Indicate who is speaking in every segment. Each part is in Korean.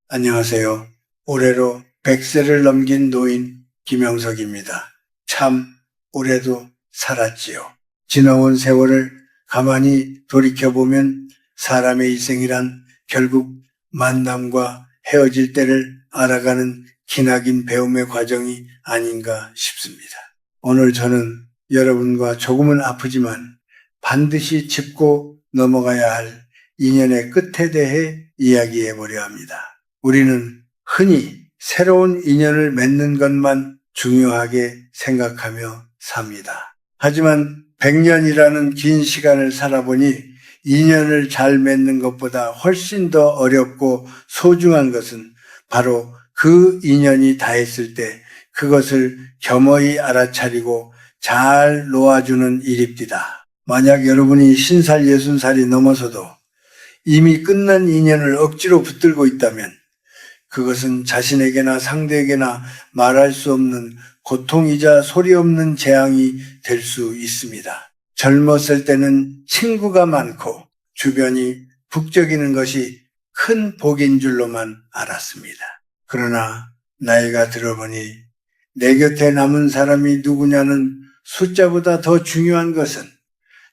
Speaker 1: 안녕하세요. 올해로 100세를 넘긴 노인 김영석입니다. 참 올해도 살았지요. 지나온 세월을 가만히 돌이켜보면 사람의 일생이란 결국 만남과 헤어질 때를 알아가는 기나긴 배움의 과정이 아닌가 싶습니다. 오늘 저는 여러분과 조금은 아프지만 반드시 짚고 넘어가야 할 인연의 끝에 대해 이야기해 보려 합니다. 우리는 흔히 새로운 인연을 맺는 것만 중요하게 생각하며 삽니다. 하지만 100년이라는 긴 시간을 살아보니 인연을 잘 맺는 것보다 훨씬 더 어렵고 소중한 것은 바로 그 인연이 닿았을 때 그것을 겸허히 알아차리고 잘 놓아주는 일입니다. 만약 여러분이 50살, 60살이 넘어서도 이미 끝난 인연을 억지로 붙들고 있다면 그것은 자신에게나 상대에게나 말할 수 없는 고통이자 소리 없는 재앙이 될 수 있습니다. 젊었을 때는 친구가 많고 주변이 북적이는 것이 큰 복인 줄로만 알았습니다. 그러나 나이가 들어보니 내 곁에 남은 사람이 누구냐는 숫자보다 더 중요한 것은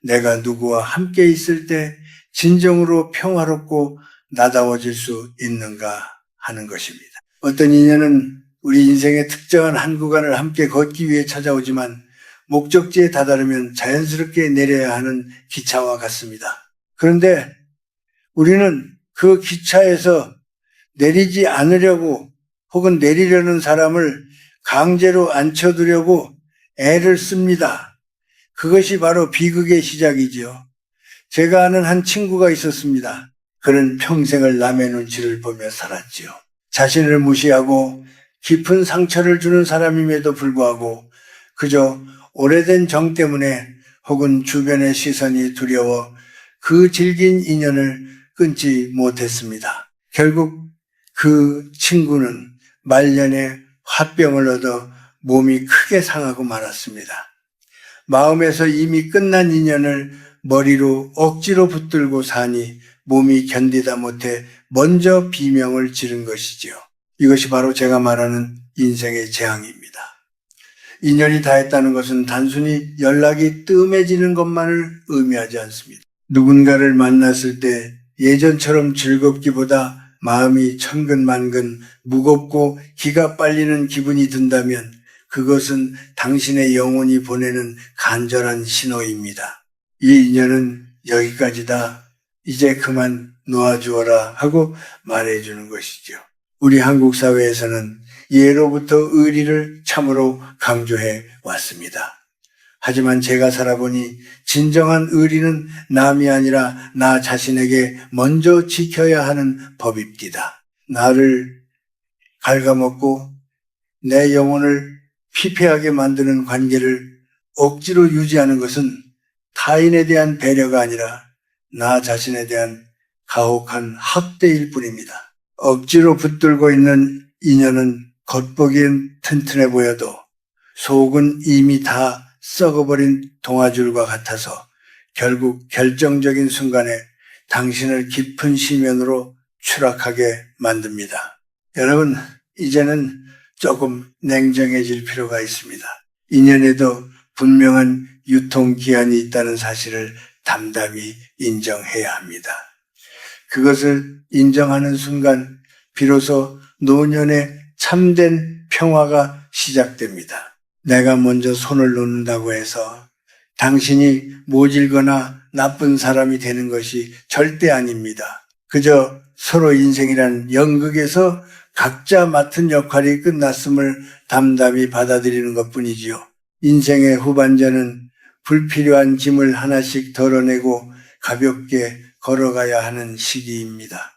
Speaker 1: 내가 누구와 함께 있을 때 진정으로 평화롭고 나다워질 수 있는가 하는 것입니다. 어떤 인연은 우리 인생의 특정한 한 구간을 함께 걷기 위해 찾아오지만 목적지에 다다르면 자연스럽게 내려야 하는 기차와 같습니다. 그런데 우리는 그 기차에서 내리지 않으려고 혹은 내리려는 사람을 강제로 앉혀두려고 애를 씁니다. 그것이 바로 비극의 시작이지요. 제가 아는 한 친구가 있었습니다. 그는 평생을 남의 눈치를 보며 살았지요. 자신을 무시하고 깊은 상처를 주는 사람임에도 불구하고 그저 오래된 정 때문에 혹은 주변의 시선이 두려워 그 질긴 인연을 끊지 못했습니다. 결국 그 친구는 말년에 화병을 얻어 몸이 크게 상하고 말았습니다. 마음에서 이미 끝난 인연을 머리로 억지로 붙들고 사니 몸이 견디다 못해 먼저 비명을 지른 것이지요. 이것이 바로 제가 말하는 인생의 재앙입니다. 인연이 닿았다는 것은 단순히 연락이 뜸해지는 것만을 의미하지 않습니다. 누군가를 만났을 때 예전처럼 즐겁기보다 마음이 천근만근 무겁고 기가 빨리는 기분이 든다면 그것은 당신의 영혼이 보내는 간절한 신호입니다. 이 인연은 여기까지다. 이제 그만 놓아주어라 하고 말해주는 것이죠. 우리 한국 사회에서는 예로부터 의리를 참으로 강조해 왔습니다. 하지만 제가 살아보니 진정한 의리는 남이 아니라 나 자신에게 먼저 지켜야 하는 법입니다. 나를 갉아먹고 내 영혼을 피폐하게 만드는 관계를 억지로 유지하는 것은 타인에 대한 배려가 아니라 나 자신에 대한 가혹한 학대일 뿐입니다. 억지로 붙들고 있는 인연은 겉보기엔 튼튼해 보여도 속은 이미 다 썩어버린 동아줄과 같아서 결국 결정적인 순간에 당신을 깊은 시면으로 추락하게 만듭니다. 여러분, 이제는 조금 냉정해질 필요가 있습니다. 인연에도 분명한 유통기한이 있다는 사실을 담담히 인정해야 합니다. 그것을 인정하는 순간 비로소 노년의 참된 평화가 시작됩니다. 내가 먼저 손을 놓는다고 해서 당신이 모질거나 나쁜 사람이 되는 것이 절대 아닙니다. 그저 서로 인생이란 연극에서 각자 맡은 역할이 끝났음을 담담히 받아들이는 것뿐이지요. 인생의 후반전은 불필요한 짐을 하나씩 덜어내고 가볍게 걸어가야 하는 시기입니다.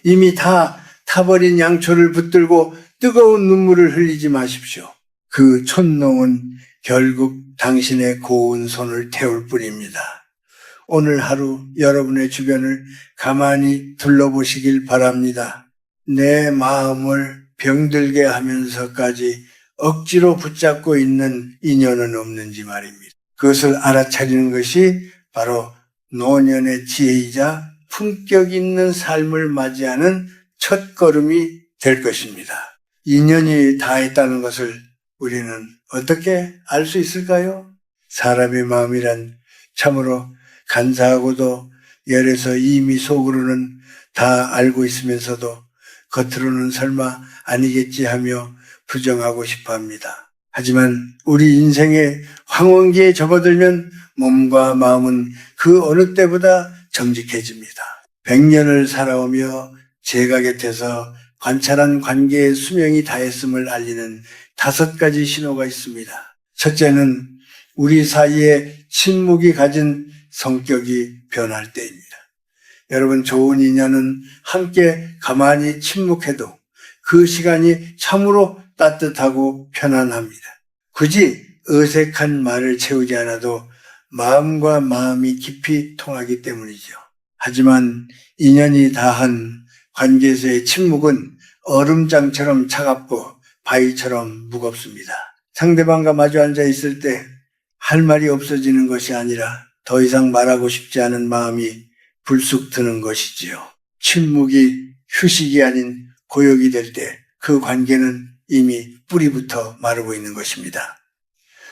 Speaker 1: 이미 다 타버린 양초를 붙들고 뜨거운 눈물을 흘리지 마십시오. 그 촛농은 결국 당신의 고운 손을 태울 뿐입니다. 오늘 하루 여러분의 주변을 가만히 둘러보시길 바랍니다. 내 마음을 병들게 하면서까지 억지로 붙잡고 있는 인연은 없는지 말입니다. 그것을 알아차리는 것이 바로 노년의 지혜이자 품격 있는 삶을 맞이하는 첫 걸음이 될 것입니다. 인연이 다했다는 것을 우리는 어떻게 알 수 있을까요? 사람의 마음이란 참으로 간사하고도 열해서 이미 속으로는 다 알고 있으면서도 겉으로는 설마 아니겠지 하며 부정하고 싶어 합니다. 하지만 우리 인생의 황혼기에 접어들면 몸과 마음은 그 어느 때보다 정직해집니다. 100년을 살아오며 제가 곁에서 관찰한 관계의 수명이 다했음을 알리는 5가지 신호가 있습니다. 첫째는 우리 사이에 침묵이 가진 성격이 변할 때입니다. 여러분, 좋은 인연은 함께 가만히 침묵해도 그 시간이 참으로 따뜻하고 편안합니다. 굳이 어색한 말을 채우지 않아도 마음과 마음이 깊이 통하기 때문이죠. 하지만 인연이 다한 관계에서의 침묵은 얼음장처럼 차갑고 바위처럼 무겁습니다. 상대방과 마주 앉아 있을 때 할 말이 없어지는 것이 아니라 더 이상 말하고 싶지 않은 마음이 불쑥 드는 것이지요. 침묵이 휴식이 아닌 고역이 될 때 그 관계는 이미 뿌리부터 마르고 있는 것입니다.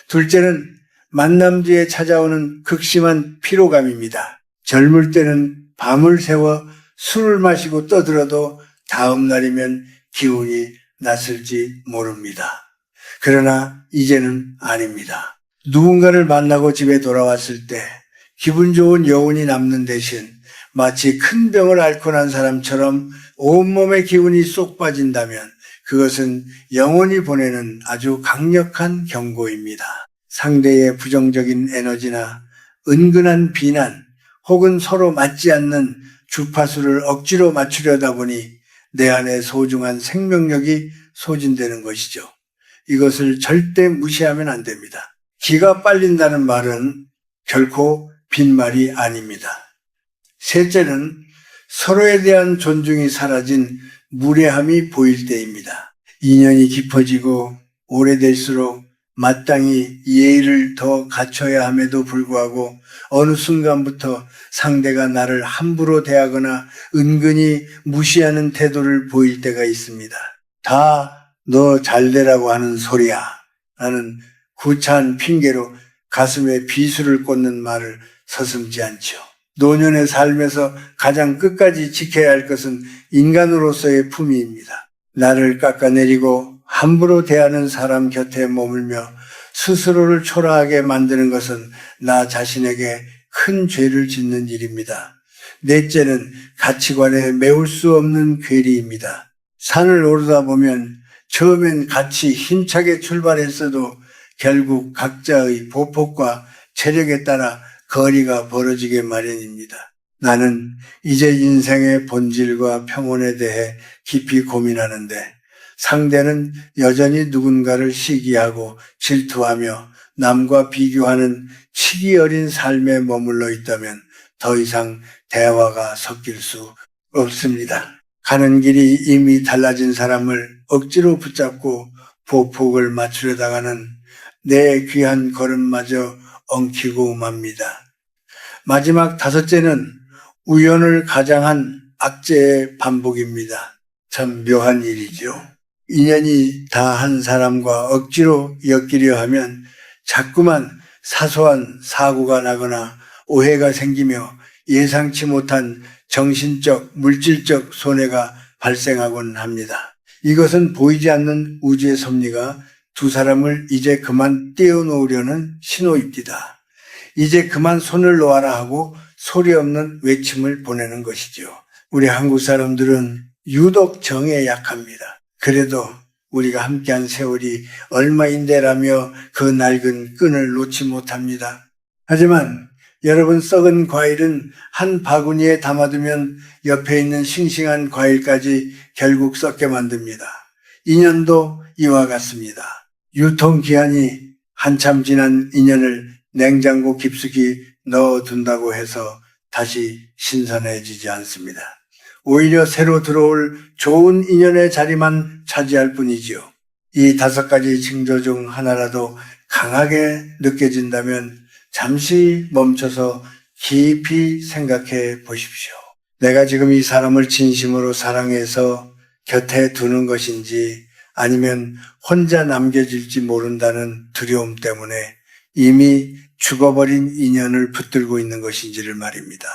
Speaker 1: 둘째는 만남 뒤에 찾아오는 극심한 피로감입니다. 젊을 때는 밤을 새워 술을 마시고 떠들어도 다음 날이면 기운이 났을지 모릅니다. 그러나 이제는 아닙니다. 누군가를 만나고 집에 돌아왔을 때 기분 좋은 여운이 남는 대신 마치 큰 병을 앓고 난 사람처럼 온몸의 기운이 쏙 빠진다면 그것은 영혼이 보내는 아주 강력한 경고입니다. 상대의 부정적인 에너지나 은근한 비난 혹은 서로 맞지 않는 주파수를 억지로 맞추려다 보니 내 안에 소중한 생명력이 소진되는 것이죠. 이것을 절대 무시하면 안 됩니다. 기가 빨린다는 말은 결코 빈말이 아닙니다. 셋째는 서로에 대한 존중이 사라진 무례함이 보일 때입니다. 인연이 깊어지고 오래될수록 마땅히 예의를 더 갖춰야 함에도 불구하고 어느 순간부터 상대가 나를 함부로 대하거나 은근히 무시하는 태도를 보일 때가 있습니다. 다 너 잘되라고 하는 소리야 라는 구차한 핑계로 가슴에 비수를 꽂는 말을 서슴지 않죠. 노년의 삶에서 가장 끝까지 지켜야 할 것은 인간으로서의 품위입니다. 나를 깎아내리고 함부로 대하는 사람 곁에 머물며 스스로를 초라하게 만드는 것은 나 자신에게 큰 죄를 짓는 일입니다. 넷째는 가치관에 메울 수 없는 괴리입니다. 산을 오르다 보면 처음엔 같이 힘차게 출발했어도 결국 각자의 보폭과 체력에 따라 거리가 벌어지게 마련입니다. 나는 이제 인생의 본질과 평온에 대해 깊이 고민하는데 상대는 여전히 누군가를 시기하고 질투하며 남과 비교하는 치기 어린 삶에 머물러 있다면 더 이상 대화가 섞일 수 없습니다. 가는 길이 이미 달라진 사람을 억지로 붙잡고 보폭을 맞추려다가는 내 귀한 걸음마저 엉키고 맙니다. 마지막 5째는 우연을 가장한 악재의 반복입니다. 참 묘한 일이죠. 인연이 다한 사람과 억지로 엮이려 하면 자꾸만 사소한 사고가 나거나 오해가 생기며 예상치 못한 정신적, 물질적 손해가 발생하곤 합니다. 이것은 보이지 않는 우주의 섭리가 두 사람을 이제 그만 떼어놓으려는 신호입니다. 이제 그만 손을 놓아라 하고 소리 없는 외침을 보내는 것이죠. 우리 한국 사람들은 유독 정에 약합니다. 그래도 우리가 함께한 세월이 얼마인데라며 그 낡은 끈을 놓지 못합니다. 하지만 여러분, 썩은 과일은 한 바구니에 담아두면 옆에 있는 싱싱한 과일까지 결국 썩게 만듭니다. 인연도 이와 같습니다. 유통기한이 한참 지난 인연을 냉장고 깊숙이 넣어둔다고 해서 다시 신선해지지 않습니다. 오히려 새로 들어올 좋은 인연의 자리만 차지할 뿐이지요. 이 5가지 징조 중 하나라도 강하게 느껴진다면 잠시 멈춰서 깊이 생각해 보십시오. 내가 지금 이 사람을 진심으로 사랑해서 곁에 두는 것인지 아니면 혼자 남겨질지 모른다는 두려움 때문에 이미 죽어버린 인연을 붙들고 있는 것인지를 말입니다.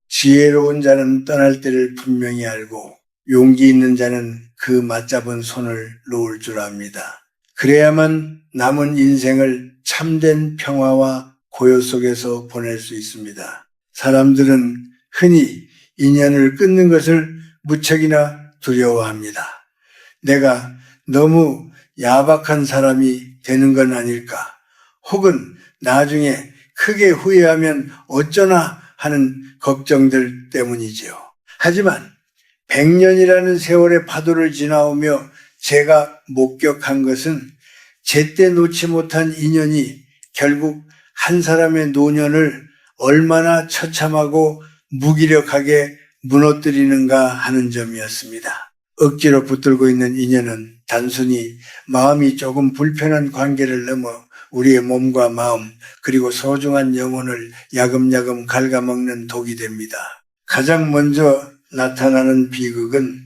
Speaker 1: 지혜로운 자는 떠날 때를 분명히 알고 용기 있는 자는 그 맞잡은 손을 놓을 줄 압니다. 그래야만 남은 인생을 참된 평화와 고요 속에서 보낼 수 있습니다. 사람들은 흔히 인연을 끊는 것을 무척이나 두려워합니다. 내가 너무 야박한 사람이 되는 건 아닐까? 혹은 나중에 크게 후회하면 어쩌나 하는 걱정들 때문이지요. 하지만 100년이라는 세월의 파도를 지나오며 제가 목격한 것은 제때 놓지 못한 인연이 결국 한 사람의 노년을 얼마나 처참하고 무기력하게 무너뜨리는가 하는 점이었습니다. 억지로 붙들고 있는 인연은 단순히 마음이 조금 불편한 관계를 넘어 우리의 몸과 마음 그리고 소중한 영혼을 야금야금 갉아먹는 독이 됩니다. 가장 먼저 나타나는 비극은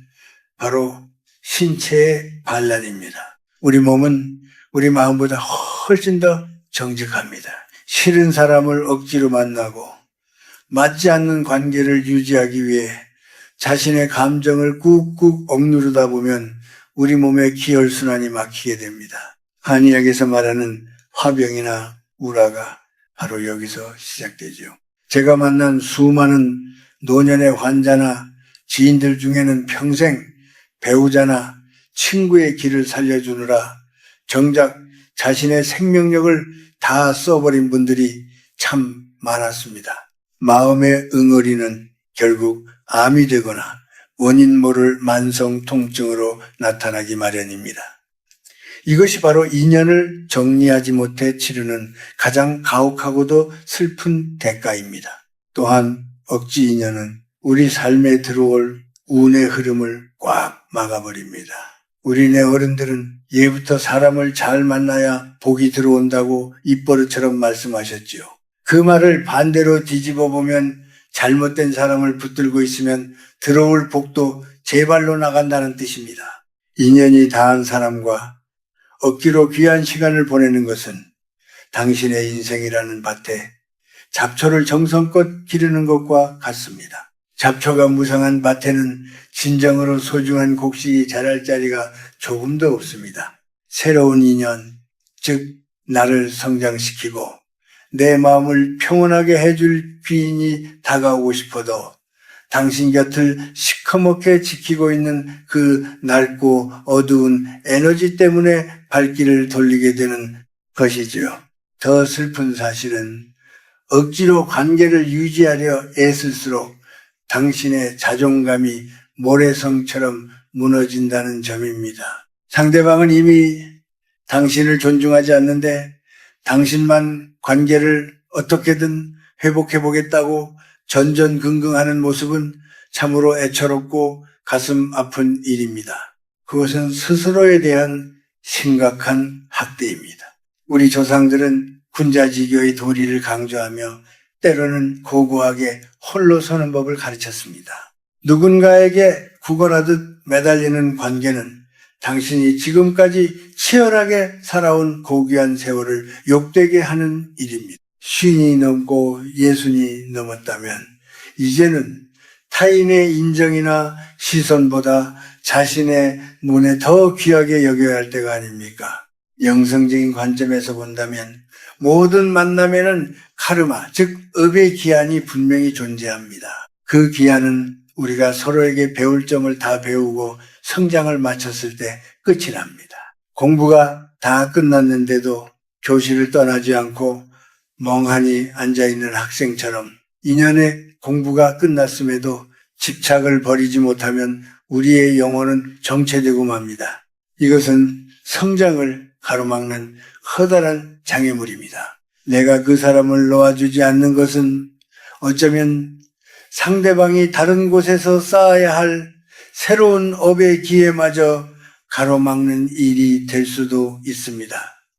Speaker 1: 바로 신체의 반란입니다. 우리 몸은 우리 마음보다 훨씬 더 정직합니다. 싫은 사람을 억지로 만나고 맞지 않는 관계를 유지하기 위해 자신의 감정을 꾹꾹 억누르다 보면 우리 몸의 기혈순환이 막히게 됩니다. 한의학에서 말하는 화병이나 우라가 바로 여기서 시작되죠. 제가 만난 수많은 노년의 환자나 지인들 중에는 평생 배우자나 친구의 길을 살려주느라 정작 자신의 생명력을 다 써버린 분들이 참 많았습니다. 마음의 응어리는 결국 암이 되거나 원인 모를 만성 통증으로 나타나기 마련입니다. 이것이 바로 인연을 정리하지 못해 치르는 가장 가혹하고도 슬픈 대가입니다. 또한 억지 인연은 우리 삶에 들어올 운의 흐름을 꽉 막아버립니다. 우리네 어른들은 예부터 사람을 잘 만나야 복이 들어온다고 입버릇처럼 말씀하셨지요. 그 말을 반대로 뒤집어 보면 잘못된 사람을 붙들고 있으면 들어올 복도 제 발로 나간다는 뜻입니다. 인연이 닿은 사람과 억지로 귀한 시간을 보내는 것은 당신의 인생이라는 밭에 잡초를 정성껏 기르는 것과 같습니다. 잡초가 무성한 밭에는 진정으로 소중한 곡식이 자랄 자리가 조금도 없습니다. 새로운 인연, 즉 나를 성장시키고 내 마음을 평온하게 해줄 귀인이 다가오고 싶어도 당신 곁을 시커멓게 지키고 있는 그 낡고 어두운 에너지 때문에 발길을 돌리게 되는 것이지요. 더 슬픈 사실은 억지로 관계를 유지하려 애쓸수록 당신의 자존감이 모래성처럼 무너진다는 점입니다. 상대방은 이미 당신을 존중하지 않는데 당신만 관계를 어떻게든 회복해보겠다고 전전긍긍하는 모습은 참으로 애처롭고 가슴 아픈 일입니다. 그것은 스스로에 대한 심각한 학대입니다. 우리 조상들은 군자지교의 도리를 강조하며 때로는 고고하게 홀로 서는 법을 가르쳤습니다. 누군가에게 구걸하듯 매달리는 관계는 당신이 지금까지 치열하게 살아온 고귀한 세월을 욕되게 하는 일입니다. 50이 넘고 60이 넘었다면 이제는 타인의 인정이나 시선보다 자신의 눈에 더 귀하게 여겨야 할 때가 아닙니까? 영성적인 관점에서 본다면 모든 만남에는 카르마, 즉 업의 기한이 분명히 존재합니다. 그 기한은 우리가 서로에게 배울 점을 다 배우고 성장을 마쳤을 때 끝이 납니다. 공부가 다 끝났는데도 교실을 떠나지 않고 멍하니 앉아있는 학생처럼 인연의 공부가 끝났음에도 집착을 버리지 못하면 우리의 영혼은 정체되고 맙니다. 이것은 성장을 가로막는 커다란 장애물입니다. 내가 그 사람을 놓아주지 않는 것은 어쩌면 상대방이 다른 곳에서 쌓아야 할 새로운 업의 기회마저 가로막는 일이 될 수도 있습니다.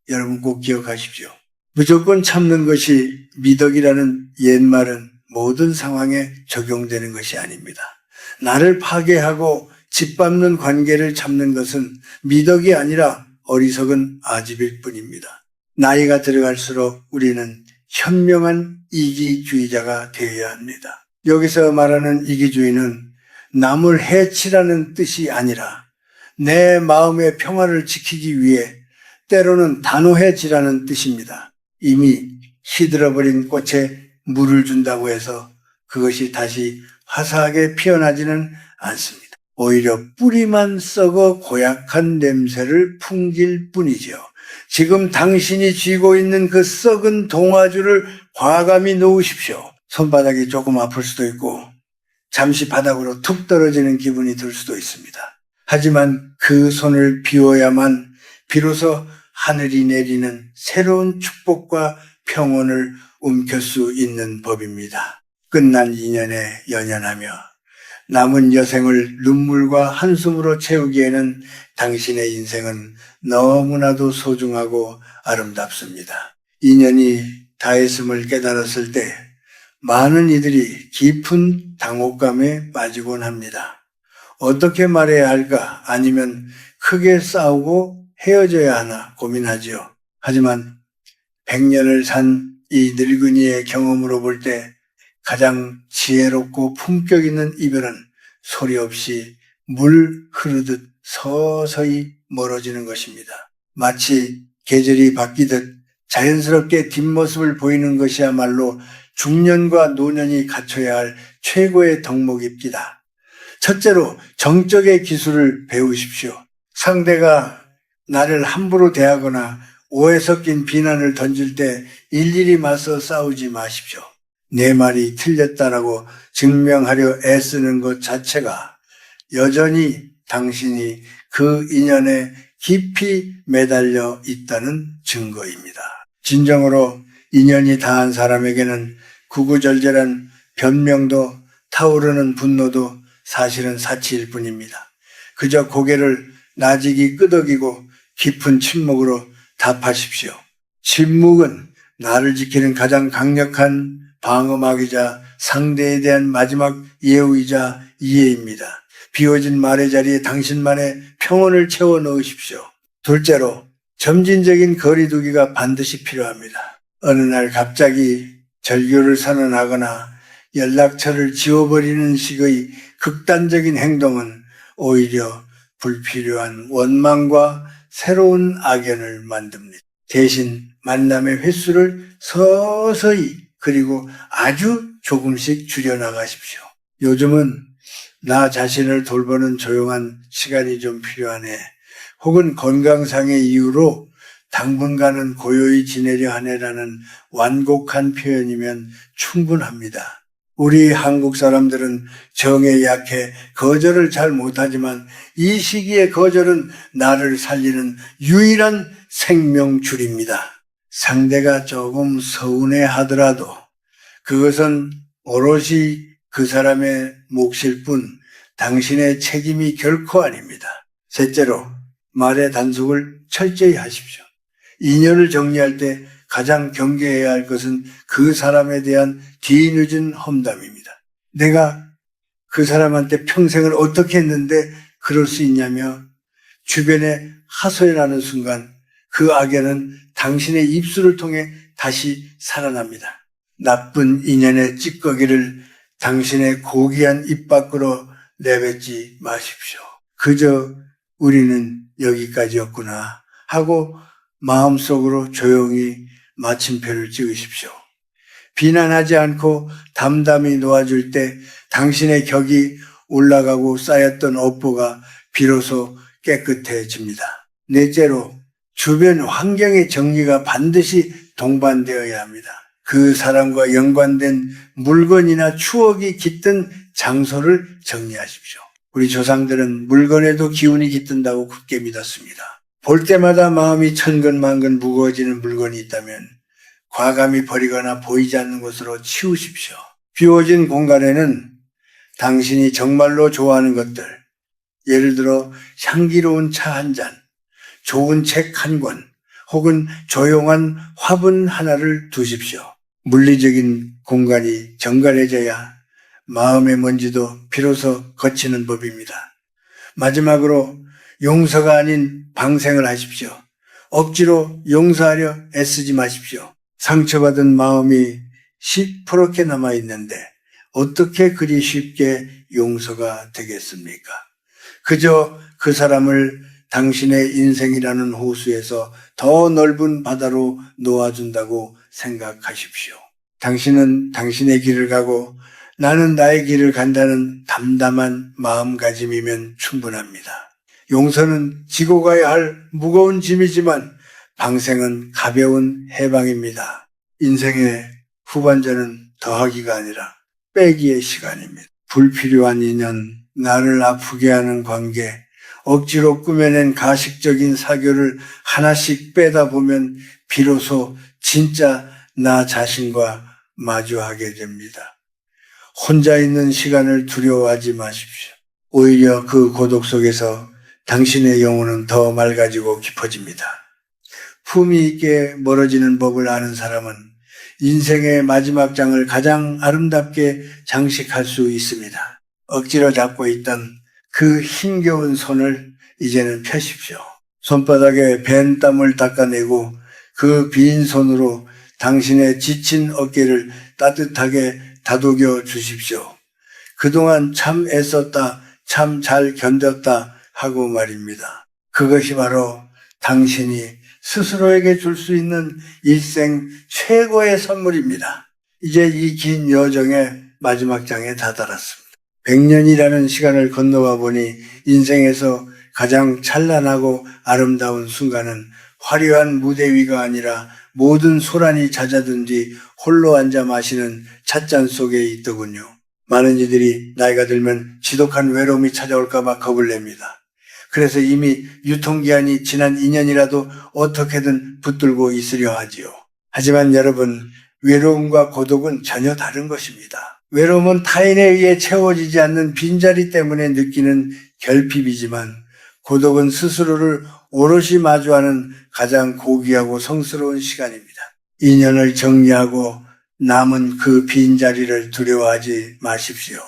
Speaker 1: 여러분 꼭 기억하십시오. 무조건 참는 것이 미덕이라는 옛말은 모든 상황에 적용되는 것이 아닙니다. 나를 파괴하고 짓밟는 관계를 잡는 것은 미덕이 아니라 어리석은 아집일 뿐입니다. 나이가 들어갈수록 우리는 현명한 이기주의자가 되어야 합니다. 여기서 말하는 이기주의는 남을 해치라는 뜻이 아니라 내 마음의 평화를 지키기 위해 때로는 단호해지라는 뜻입니다. 이미 시들어버린 꽃에 물을 준다고 해서 그것이 다시 화사하게 피어나지는 않습니다. 오히려 뿌리만 썩어 고약한 냄새를 풍길 뿐이죠. 지금 당신이 쥐고 있는 그 썩은 동화줄을 과감히 놓으십시오. 손바닥이 조금 아플 수도 있고 잠시 바닥으로 툭 떨어지는 기분이 들 수도 있습니다. 하지만 그 손을 비워야만 비로소 하늘이 내리는 새로운 축복과 평온을 움킬 수 있는 법입니다. 끝난 인연에 연연하며 남은 여생을 눈물과 한숨으로 채우기에는 당신의 인생은 너무나도 소중하고 아름답습니다. 인연이 다했음을 깨달았을 때 많은 이들이 깊은 당혹감에 빠지곤 합니다. 어떻게 말해야 할까? 아니면 크게 싸우고 헤어져야 하나 고민하지요. 하지만 100년을 산 이 늙은이의 경험으로 볼 때 가장 지혜롭고 품격 있는 이별은 소리 없이 물 흐르듯 서서히 멀어지는 것입니다. 마치 계절이 바뀌듯 자연스럽게 뒷모습을 보이는 것이야말로 중년과 노년이 갖춰야 할 최고의 덕목입니다. 첫째로 정적의 기술을 배우십시오. 상대가 나를 함부로 대하거나 오해 섞인 비난을 던질 때 일일이 맞서 싸우지 마십시오. 내 말이 틀렸다라고 증명하려 애쓰는 것 자체가 여전히 당신이 그 인연에 깊이 매달려 있다는 증거입니다. 진정으로 인연이 다한 사람에게는 구구절절한 변명도 타오르는 분노도 사실은 사치일 뿐입니다. 그저 고개를 나직이 끄덕이고 깊은 침묵으로 답하십시오. 침묵은 나를 지키는 가장 강력한 방어막이자 상대에 대한 마지막 예우이자 이해입니다. 비워진 말의 자리에 당신만의 평온을 채워 넣으십시오. 둘째로 점진적인 거리두기가 반드시 필요합니다. 어느 날 갑자기 절교를 선언하거나 연락처를 지워버리는 식의 극단적인 행동은 오히려 불필요한 원망과 새로운 악연을 만듭니다. 대신 만남의 횟수를 서서히 그리고 아주 조금씩 줄여나가십시오. 요즘은 나 자신을 돌보는 조용한 시간이 좀 필요하네. 혹은 건강상의 이유로 당분간은 고요히 지내려 하네라는 완곡한 표현이면 충분합니다. 우리 한국 사람들은 정에 약해 거절을 잘 못하지만 이 시기에 거절은 나를 살리는 유일한 생명줄입니다. 상대가 조금 서운해 하더라도 그것은 오롯이 그 사람의 몫일 뿐 당신의 책임이 결코 아닙니다. 셋째로 말의 단속을 철저히 하십시오. 인연을 정리할 때 가장 경계해야 할 것은 그 사람에 대한 뒤늦은 험담입니다. 내가 그 사람한테 평생을 어떻게 했는데 그럴 수 있냐며 주변에 하소연하는 순간 그 악연은 당신의 입술을 통해 다시 살아납니다. 나쁜 인연의 찌꺼기를 당신의 고귀한 입 밖으로 내뱉지 마십시오. 그저 우리는 여기까지였구나 하고 마음속으로 조용히 마침표를 찍으십시오. 비난하지 않고 담담히 놓아줄 때 당신의 격이 올라가고 쌓였던 업보가 비로소 깨끗해집니다. 넷째로 주변 환경의 정리가 반드시 동반되어야 합니다. 그 사람과 연관된 물건이나 추억이 깃든 장소를 정리하십시오. 우리 조상들은 물건에도 기운이 깃든다고 굳게 믿었습니다. 볼 때마다 마음이 천근만근 무거워지는 물건이 있다면 과감히 버리거나 보이지 않는 곳으로 치우십시오. 비워진 공간에는 당신이 정말로 좋아하는 것들, 예를 들어 향기로운 차 한 잔, 좋은 책 한 권, 혹은 조용한 화분 하나를 두십시오. 물리적인 공간이 정갈해져야 마음의 먼지도 비로소 거치는 법입니다. 마지막으로 용서가 아닌 방생을 하십시오. 억지로 용서하려 애쓰지 마십시오. 상처받은 마음이 시퍼렇게 남아있는데 어떻게 그리 쉽게 용서가 되겠습니까? 그저 그 사람을 당신의 인생이라는 호수에서 더 넓은 바다로 놓아준다고 생각하십시오. 당신은 당신의 길을 가고 나는 나의 길을 간다는 담담한 마음가짐이면 충분합니다. 용서는 지고 가야 할 무거운 짐이지만 방생은 가벼운 해방입니다. 인생의 후반전은 더하기가 아니라 빼기의 시간입니다. 불필요한 인연, 나를 아프게 하는 관계, 억지로 꾸며낸 가식적인 사교를 하나씩 빼다 보면 비로소 진짜 나 자신과 마주하게 됩니다. 혼자 있는 시간을 두려워하지 마십시오. 오히려 그 고독 속에서 당신의 영혼은 더 맑아지고 깊어집니다. 품위 있게 멀어지는 법을 아는 사람은 인생의 마지막 장을 가장 아름답게 장식할 수 있습니다. 억지로 잡고 있던 그 힘겨운 손을 이제는 펴십시오. 손바닥에 밴 땀을 닦아내고 그 빈 손으로 당신의 지친 어깨를 따뜻하게 다독여 주십시오. 그동안 참 애썼다, 참 잘 견뎠다 하고 말입니다. 그것이 바로 당신이 스스로에게 줄 수 있는 일생 최고의 선물입니다. 이제 이 긴 여정의 마지막 장에 다다랐습니다. 100년이라는 시간을 건너와 보니 인생에서 가장 찬란하고 아름다운 순간은 화려한 무대 위가 아니라 모든 소란이 잦아든 뒤 홀로 앉아 마시는 찻잔 속에 있더군요. 많은 이들이 나이가 들면 지독한 외로움이 찾아올까 봐 겁을 냅니다. 그래서 이미 유통기한이 지난 인연이라도 어떻게든 붙들고 있으려 하지요. 하지만 여러분, 외로움과 고독은 전혀 다른 것입니다. 외로움은 타인에 의해 채워지지 않는 빈자리 때문에 느끼는 결핍이지만 고독은 스스로를 오롯이 마주하는 가장 고귀하고 성스러운 시간입니다. 인연을 정리하고 남은 그 빈자리를 두려워하지 마십시오.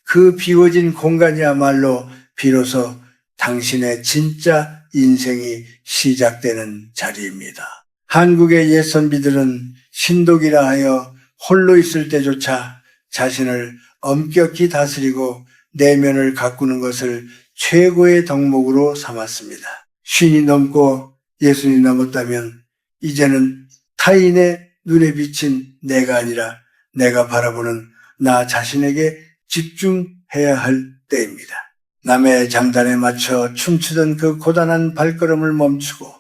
Speaker 1: 그 비워진 공간이야말로 비로소 당신의 진짜 인생이 시작되는 자리입니다. 한국의 옛 선비들은 신독이라 하여 홀로 있을 때조차 자신을 엄격히 다스리고 내면을 가꾸는 것을 최고의 덕목으로 삼았습니다. 50이 넘고 60이 넘었다면 이제는 타인의 눈에 비친 내가 아니라 내가 바라보는 나 자신에게 집중해야 할 때입니다. 남의 장단에 맞춰 춤추던 그 고단한 발걸음을 멈추고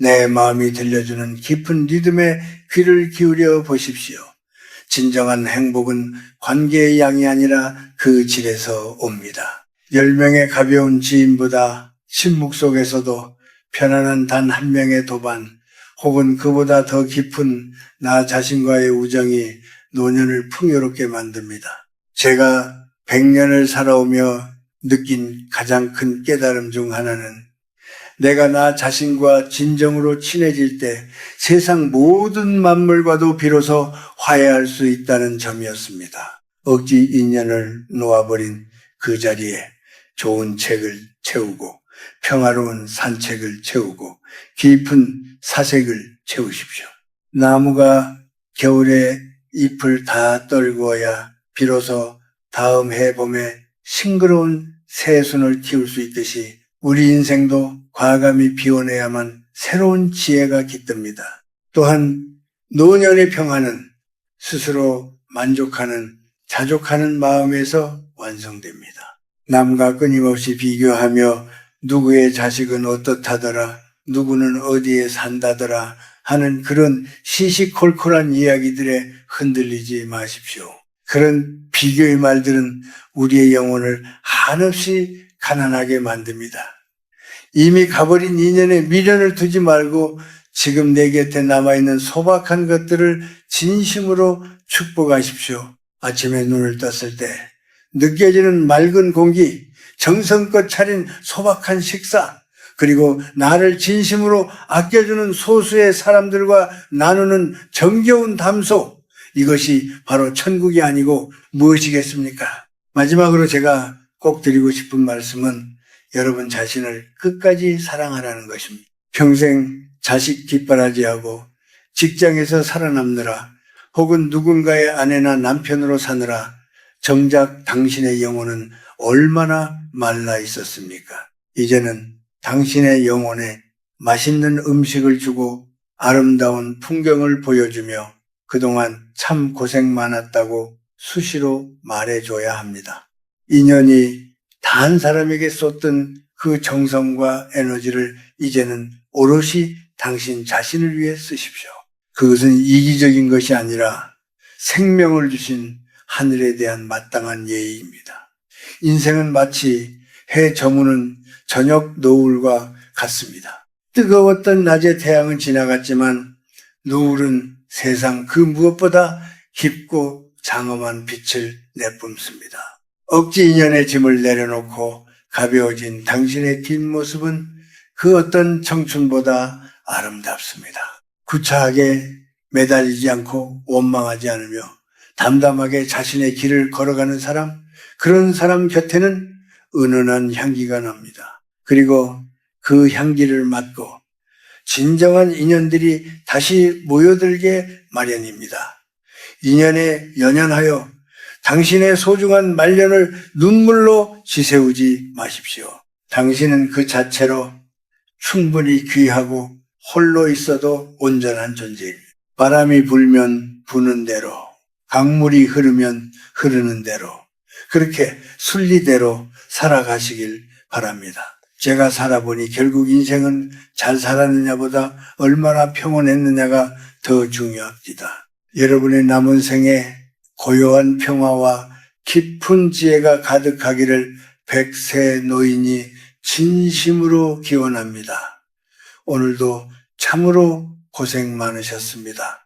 Speaker 1: 내 마음이 들려주는 깊은 리듬에 귀를 기울여 보십시오. 진정한 행복은 관계의 양이 아니라 그 질에서 옵니다. 10명의 가벼운 지인보다 침묵 속에서도 편안한 단 한 명의 도반 혹은 그보다 더 깊은 나 자신과의 우정이 노년을 풍요롭게 만듭니다. 제가 100년을 살아오며 느낀 가장 큰 깨달음 중 하나는 내가 나 자신과 진정으로 친해질 때 세상 모든 만물과도 비로소 화해할 수 있다는 점이었습니다. 억지 인연을 놓아버린 그 자리에 좋은 책을 채우고 평화로운 산책을 채우고 깊은 사색을 채우십시오. 나무가 겨울에 잎을 다 떨구어야 비로소 다음 해 봄에 싱그러운 새순을 키울 수 있듯이 우리 인생도 과감히 비워내야만 새로운 지혜가 깃듭니다. 또한 노년의 평화는 스스로 만족하는 자족하는 마음에서 완성됩니다. 남과 끊임없이 비교하며 누구의 자식은 어떻다더라, 누구는 어디에 산다더라 하는 그런 시시콜콜한 이야기들에 흔들리지 마십시오. 그런 비교의 말들은 우리의 영혼을 한없이 가난하게 만듭니다. 이미 가버린 인연에 미련을 두지 말고 지금 내 곁에 남아있는 소박한 것들을 진심으로 축복하십시오. 아침에 눈을 떴을 때 느껴지는 맑은 공기, 정성껏 차린 소박한 식사, 그리고 나를 진심으로 아껴주는 소수의 사람들과 나누는 정겨운 담소, 이것이 바로 천국이 아니고 무엇이겠습니까? 마지막으로 제가 꼭 드리고 싶은 말씀은 여러분 자신을 끝까지 사랑하라는 것입니다. 평생 자식 뒷바라지하고 직장에서 살아남느라 혹은 누군가의 아내나 남편으로 사느라 정작 당신의 영혼은 얼마나 말라 있었습니까? 이제는 당신의 영혼에 맛있는 음식을 주고 아름다운 풍경을 보여주며 그동안 참 고생 많았다고 수시로 말해줘야 합니다. 인연이 다 한 사람에게 쏟던 그 정성과 에너지를 이제는 오롯이 당신 자신을 위해 쓰십시오. 그것은 이기적인 것이 아니라 생명을 주신 하늘에 대한 마땅한 예의입니다. 인생은 마치 해 저무는 저녁 노을과 같습니다. 뜨거웠던 낮의 태양은 지나갔지만 노을은 세상 그 무엇보다 깊고 장엄한 빛을 내뿜습니다. 억지 인연의 짐을 내려놓고 가벼워진 당신의 뒷모습은 그 어떤 청춘보다 아름답습니다. 구차하게 매달리지 않고 원망하지 않으며 담담하게 자신의 길을 걸어가는 사람, 그런 사람 곁에는 은은한 향기가 납니다. 그리고 그 향기를 맡고 진정한 인연들이 다시 모여들게 마련입니다. 인연에 연연하여 당신의 소중한 말년을 눈물로 지새우지 마십시오. 당신은 그 자체로 충분히 귀하고 홀로 있어도 온전한 존재입니다. 바람이 불면 부는 대로, 강물이 흐르면 흐르는 대로, 그렇게 순리대로 살아가시길 바랍니다. 제가 살아보니 결국 인생은 잘 살았느냐보다 얼마나 평온했느냐가 더 중요합니다. 여러분의 남은 생에 고요한 평화와 깊은 지혜가 가득하기를 백세 노인이 진심으로 기원합니다. 오늘도 참으로 고생 많으셨습니다.